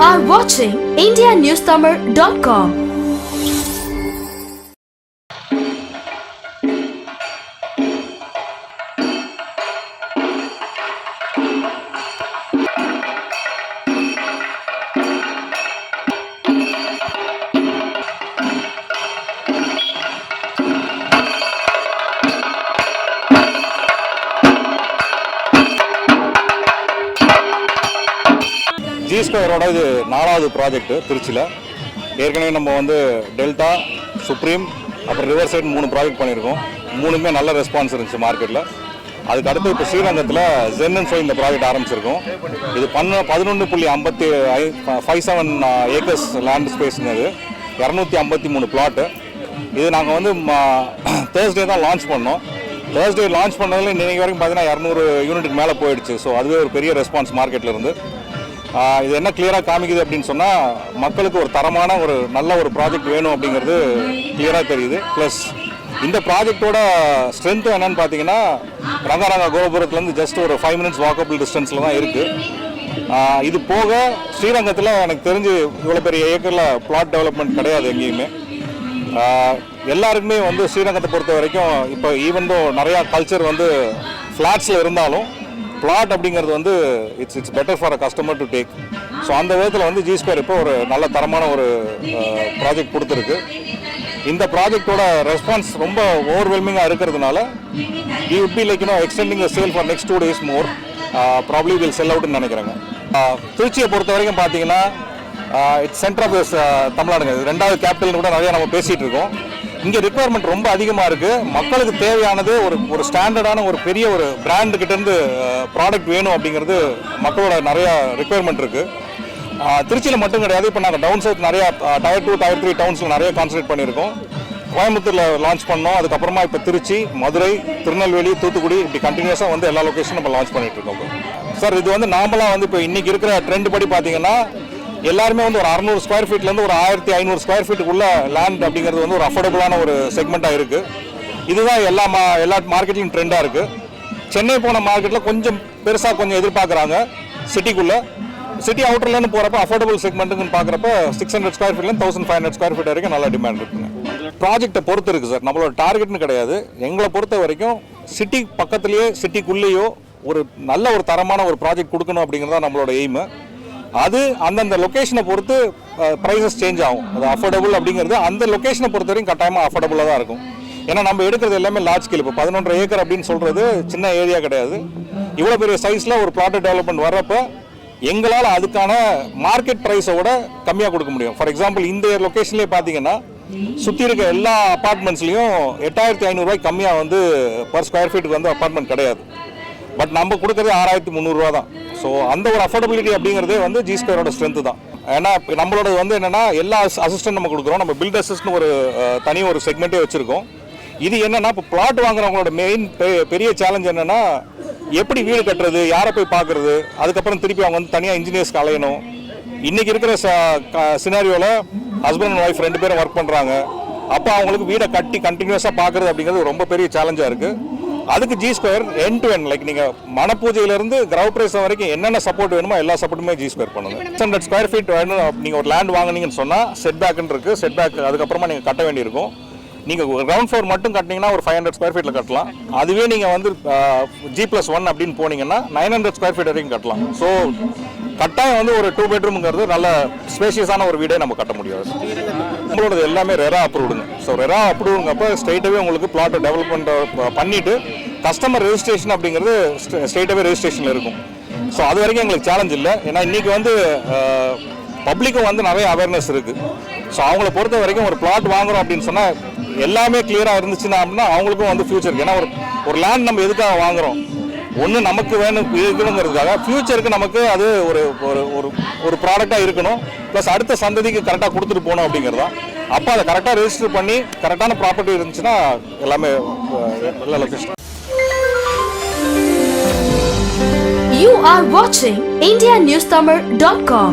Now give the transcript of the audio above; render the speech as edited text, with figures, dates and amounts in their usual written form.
are watching indianewstamil.com. G Square இது 4வது project திருச்சியில். ஏற்கனவே நம்ம டெல்டா, சுப்ரீம், அப்புறம் ரிவர் சைடு 3 ப்ராஜெக்ட் பண்ணியிருக்கோம். 3மே நல்ல ரெஸ்பான்ஸ் இருந்துச்சு மார்க்கெட்டில். அதுக்கு அடுத்து இப்போ ஸ்ரீரங்கத்தில் ஜென்னு சொல்லி இந்த ப்ராஜெக்ட் ஆரம்பிச்சிருக்கோம். இது 11.57 ஏக்கர்ஸ் லேண்ட் ஸ்பேஸுங்க. இது 253 பிளாட்டு. இது நாங்கள் தேர்ஸ்டே தான் லான்ச் பண்ணோம். தேர்ஸ்டே லான்ச் பண்ணதில் இன்றைக்கி வரைக்கும் பார்த்தீங்கன்னா 200 யூனிட்டுக்கு மேலே போயிடுச்சு. ஸோ அதுவே ஒரு பெரிய ரெஸ்பான்ஸ் மார்க்கெட்டில் இருந்து. இது என்ன கிளியராக காமிக்குது அப்படின்னு சொன்னால், மக்களுக்கு ஒரு தரமான நல்ல ஒரு ப்ராஜெக்ட் வேணும் அப்படிங்கிறது கிளியராக தெரியுது. ப்ளஸ் இந்த ப்ராஜெக்டோட ஸ்ட்ரென்த்து என்னன்னு பார்த்தீங்கன்னா, ரங்கரங்க கோபுரத்துலேருந்து ஜஸ்ட் ஒரு 5 minutes வாக்கபிள் டிஸ்டன்ஸில் தான் இருக்குது. இது போக ஸ்ரீரங்கத்தில் எனக்கு தெரிஞ்சு இவ்வளோ பெரிய ஏக்கரில் பிளாட் டெவலப்மெண்ட் கிடையாது எங்கேயுமே. எல்லாருக்குமே ஸ்ரீரங்கத்தை பொறுத்த வரைக்கும் இப்போ ஈவன் நிறையா கல்ச்சர் ஃப்ளாட்ஸில் இருந்தாலும் பிளாட் அப்படிங்கிறது it's better for a customer to take. So அந்த விதத்தில் G Square இப்போ ஒரு நல்ல தரமான ஒரு ப்ராஜெக்ட் கொடுத்துருக்கு. இந்த ப்ராஜெக்டோட ரெஸ்பான்ஸ் ரொம்ப ஓவர்வெல்மிங்காக இருக்கிறதுனால we would be extending the sale for next 2 days more. Probably will sell அவுட்னு நினைக்கிறேங்க. திருச்சியை பொறுத்த வரைக்கும் பார்த்தீங்கன்னா இட்ஸ் சென்டர் ஆஃப் தமிழ்நாடுங்க. 2வது கேபிட்டல்னு கூட நிறையா நம்ம பேசிகிட்டு இருக்கோம். இங்கே ரிக்குவயர்மெண்ட் ரொம்ப அதிகமாக இருக்குது. மக்களுக்கு தேவையானது ஒரு ஸ்டாண்டர்டான ஒரு பெரிய ஒரு பிராண்டுக்கிட்டேருந்து ப்ராடக்ட் வேணும் அப்படிங்கிறது மக்களோட நிறையா ரிக்குவயர்மெண்ட் இருக்குது. திருச்சியில் மட்டும் கிடையாது. இப்போ நாங்கள் டவுன் சவுத் நிறையா Tier 2, Tier 3 டவுன்ஸில் நிறைய கான்சன்ட்ரேட் பண்ணியிருக்கோம். கோயம்புத்தூரில் லான்ச் பண்ணோம். அதுக்கப்புறமா இப்போ திருச்சி, மதுரை, திருநெல்வேலி, தூத்துக்குடி இப்படி கண்டினியூஸாக எல்லா லொக்கேஷனும் நம்ம லான்ச் பண்ணிகிட்டு இருக்கோம். சார் இது நார்மலாக இப்போ இன்றைக்கி இருக்கிற ட்ரெண்ட் படி பார்த்தீங்கன்னா எல்லாருமே ஒரு 600 ஸ்கொயர் ஃபீட்லேருந்து ஒரு 1500 ஸ்கொயர் ஃபீட்டுக்குள்ள லேண்ட் அப்படிங்கிறது ஒரு அஃபோர்டபுளான ஒரு செக்மெண்ட்டாக இருக்குது. இதுதான் எல்லா மார்க்கெட்லையும் ட்ரெண்டாக இருக்குது. சென்னை போன மார்க்கெட்டில் கொஞ்சம் பெருசாக எதிர்பார்க்குறாங்க. சிட்டிக்குள்ளே சிட்டி அவுட்டர்லேருந்து போகிறப்ப அஃபோர்டபுள் செக்மெண்ட்டுன்னு பார்க்குறப்ப 600 ஸ்கொயர் ஃபீட்லேருந்து 1500 ஸ்கொயர் ஃபீட் வரைக்கும் நல்ல டிமாண்ட் இருக்குங்க. ப்ராஜெக்டை பொறுத்து இருக்குது சார். நம்மளோட டார்கெட்னு கிடையாது. எங்களை பொறுத்த வரைக்கும் சிட்டி பக்கத்துலேயே சிட்டிக்குள்ளேயோ ஒரு நல்ல ஒரு தரமான ஒரு ப்ராஜெக்ட் கொடுக்கணும் அப்படிங்கிறது தான் நம்மளோட எய்மு. அது அந்தந்த லொக்கேஷனை பொறுத்து ப்ரைஸஸ் சேஞ்ச் ஆகும். அது அஃபோர்டபுள் அப்படிங்கிறது அந்த லொக்கேஷனை பொறுத்த வரைக்கும் கட்டாயமாக அஃபோர்டபுளாக தான் இருக்கும். ஏன்னா நம்ம எடுக்கிறது எல்லாமே லார்ஜ் ஸ்கேல். இப்போ 11.5 ஏக்கர் அப்படின்னு சொல்கிறது சின்ன ஏரியா கிடையாது. இவ்வளோ பெரிய சைஸில் ஒரு ப்ளாட் டெவலப்மெண்ட் வர்றப்போ எங்களால் அதுக்கான மார்க்கெட் ப்ரைஸோட கம்மியாக கொடுக்க முடியும். ஃபார் எக்ஸாம்பிள் இந்த லொக்கேஷன்லேயே பார்த்தீங்கன்னா சுற்றி இருக்க எல்லா அப்பார்ட்மெண்ட்ஸ்லையும் 8500 ரூபாய்க்கு கம்மியாக பர் ஸ்கொயர் ஃபீட்டுக்கு அப்பார்ட்மெண்ட் கிடையாது. பட் நம்ம கொடுக்குறது 6300 ரூபா தான். ஸோ அந்த ஒரு அஃபோர்டபிலிட்டி அப்படிங்கிறதே G Squareோட ஸ்ட்ரென்த்து தான். ஏன்னா நம்மளோட என்னென்னா எல்லா அசிஸ்டன்ட் நம்ம கொடுக்குறோம். நம்ம பில்ட் அசிஸ்ட்னு தனி ஒரு செக்மெண்ட்டே வச்சுருக்கோம். இது என்னென்னா இப்போ பிளாட் வாங்குறவங்களோட மெயின் பெரிய சேலஞ்ச் என்னென்னா எப்படி வீடு கட்டுறது, யாரை போய் பார்க்குறது, அதுக்கப்புறம் திருப்பி அவங்க தனியாக இன்ஜினியர்ஸ்க்கு அலையணும். இன்றைக்கி இருக்கிற சினாரியோவில் ஹஸ்பண்ட் அண்ட் ஒய்ஃப் 2 பேரும் ஒர்க் பண்ணுறாங்க. அப்போ அவங்களுக்கு வீடை கட்டி கண்டினியூஸாக பார்க்குறது அப்படிங்கிறது ரொம்ப பெரிய சேலஞ்சாக இருக்குது. அதுக்கு G Square end to end நீங்கள் மனப்பூஜையிலேருந்து கிரவுண்ட் வரைக்கும் என்னென்ன சப்போர்ட் வேணுமோ எல்லா சப்போர்ட்டுமே G Square பண்ணுங்க. 600 ஸ்கொயர் ஃபீட் வேணும். நீங்கள் ஒரு லேண்ட் வாங்கினீங்கன்னு சொன்னால் செட் பேக்குன்னு இருக்குது. செட் பேக் அதுக்கப்புறமா நீங்கள் கட்ட வேண்டியிருக்கும். நீங்கள் கிரவுண்ட் ஃப்ளோர் மட்டும் கட்டினீங்கன்னா ஒரு 500 ஸ்கொயர் ஃபீட்டில் கட்டலாம். அதுவே நீங்கள் G+1 அப்படின்னு போனீங்கன்னா 900 ஸ்கொயர் ஃபீட் வரைக்கும் கட்டலாம். ஸோ கட்டாயம் ஒரு 2 bedroomங்கிறது நல்ல ஸ்பேஷியஸான ஒரு வீடே நம்ம கட்ட முடியாது. நம்மளோட எல்லாமே ரெரா அப்ரூவ்டுங்க. ஸோ ரெரா அப்ரூவ்ங்கப்போ ஸ்ட்ரெயிட்டாகவே உங்களுக்கு பிளாட்டை டெவலப்மெண்ட் பண்ணிவிட்டு கஸ்டமர் ரெஜிஸ்ட்ரேஷன் அப்படிங்கிறது ஸ்ட்ரெயிட்டாகவே ரெஜிஸ்ட்ரேஷனில் இருக்கும். ஸோ அது வரைக்கும் எங்களுக்கு சேலஞ்ச் இல்லை. ஏன்னா இன்றைக்கி பப்ளிக்கும் நிறைய அவேர்னஸ் இருக்குது. ஸோ அவங்கள பொறுத்த வரைக்கும் ஒரு பிளாட் வாங்குகிறோம் அப்படின்னு சொன்னால் எல்லாமே கிளியராக இருந்துச்சுன்னா அப்படின்னா அவங்களுக்கும் ஃபியூச்சருக்கு. ஏன்னா ஒரு லேண்ட் நம்ம எதுக்காக வாங்குகிறோம், ஒன்று நமக்கு வேணும் இருக்கணுங்கிறதுக்காக, ஃபியூச்சருக்கு நமக்கு அது ஒரு ப்ராடக்டாக இருக்கணும். ப்ளஸ் அடுத்த சந்ததிக்கு கரெக்டாக கொடுத்துட்டு போகணும் அப்படிங்கிறது தான். அப்போ அதை கரெக்டாக ரெஜிஸ்டர் பண்ணி கரெக்டான ப்ராப்பர்ட்டி இருந்துச்சுன்னா எல்லாமே நல்ல location. You are watching indianewstamil.com.